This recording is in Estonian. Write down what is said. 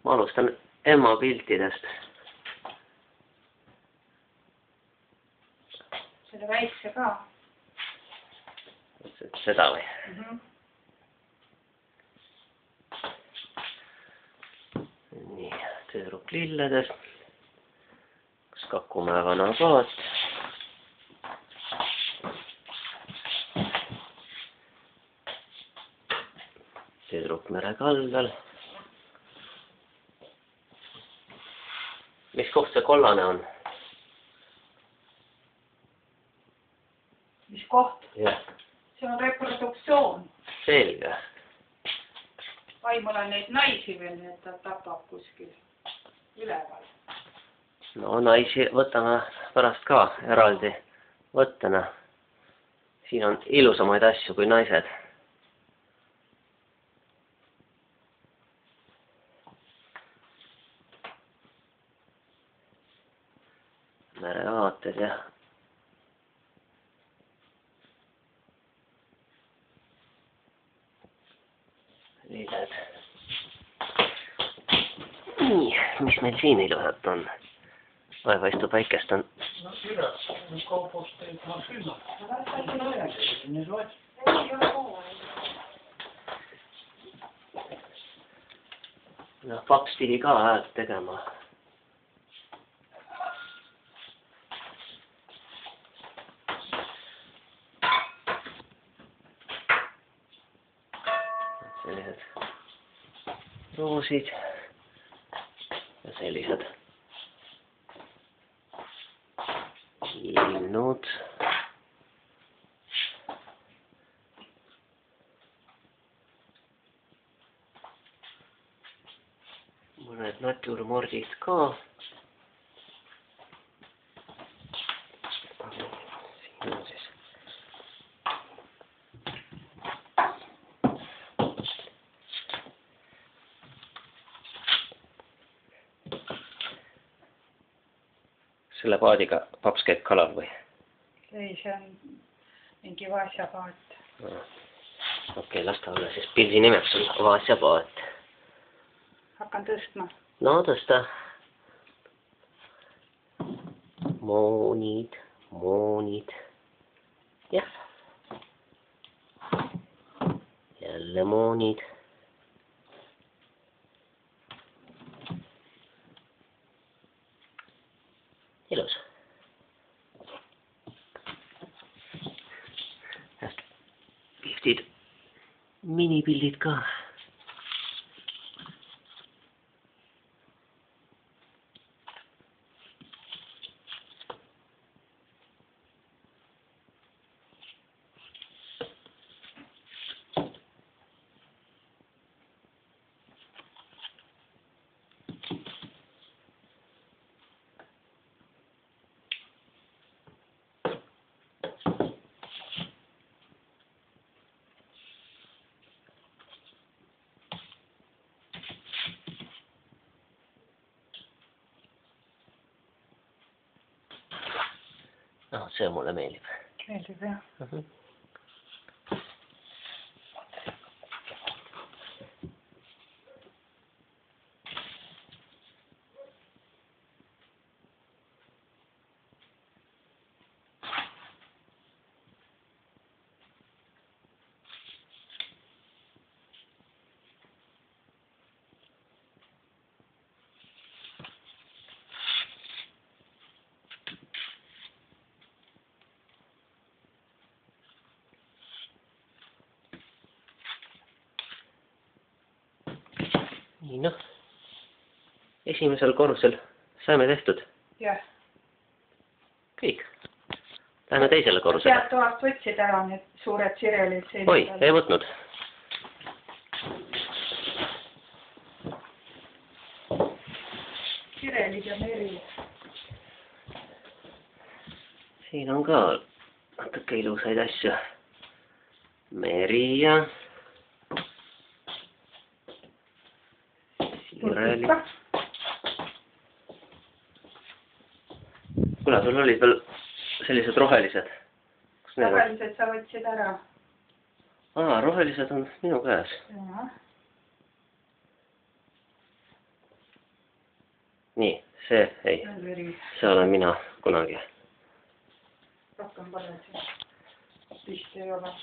Ma alustan ema piltidest. Selle väikse ka. Seda või? Nii, tüdruk lilledes. Skakumäe vana paat. Tüdruk mere kaldal. Mis koht see kollane on? Mis koht? Jah. See on reproduktsioon. Selge. Ai, mul on neid naisi veel, nii et ta tapab kuskil üleval. No naisi võtame pärast ka eraldi võttena. Siin on ilusamaid asju kui naised. Merevaated ja lilled. Nii, mis meil siin ilusat on? Vaevaistu päikest on. No üles, kaupust ei taha sinna. No, paps pidi ka häält tegema. Sellised roosid ja sellised linnud. Mõned naturmordid ka. Siin on siis selle paadiga paps käib kalal või? Ei, see on mingi vaasjapaat. Okei, las ta olla siis pildi nimeks on vaasjapaat. Hakkan tõstma. No tõsta. Moonid, moonid. Jah. Jälle moonid. Ilus. Kihvtid minipildid ka. No, see mulle meeldib. Meeldib, jah. Nii, noh. Esimesel korrusel saime tehtud. Jah. Kõik. Lähme teisele korrusele. Sealt toast võtsid ära need suured sirelid. Oi, ei võtnud. Sirelid ja meri. Siin on ka natuke ilusaid asju. Meri ja sirelid. Kuna sul olid veel sellised rohelised? Rohelised sa võtsid ära. Rohelised on minu käes. Jah. nii, see, ei, veri. see olen mina kunagi. Rohkem pole siin. Vist ei ole.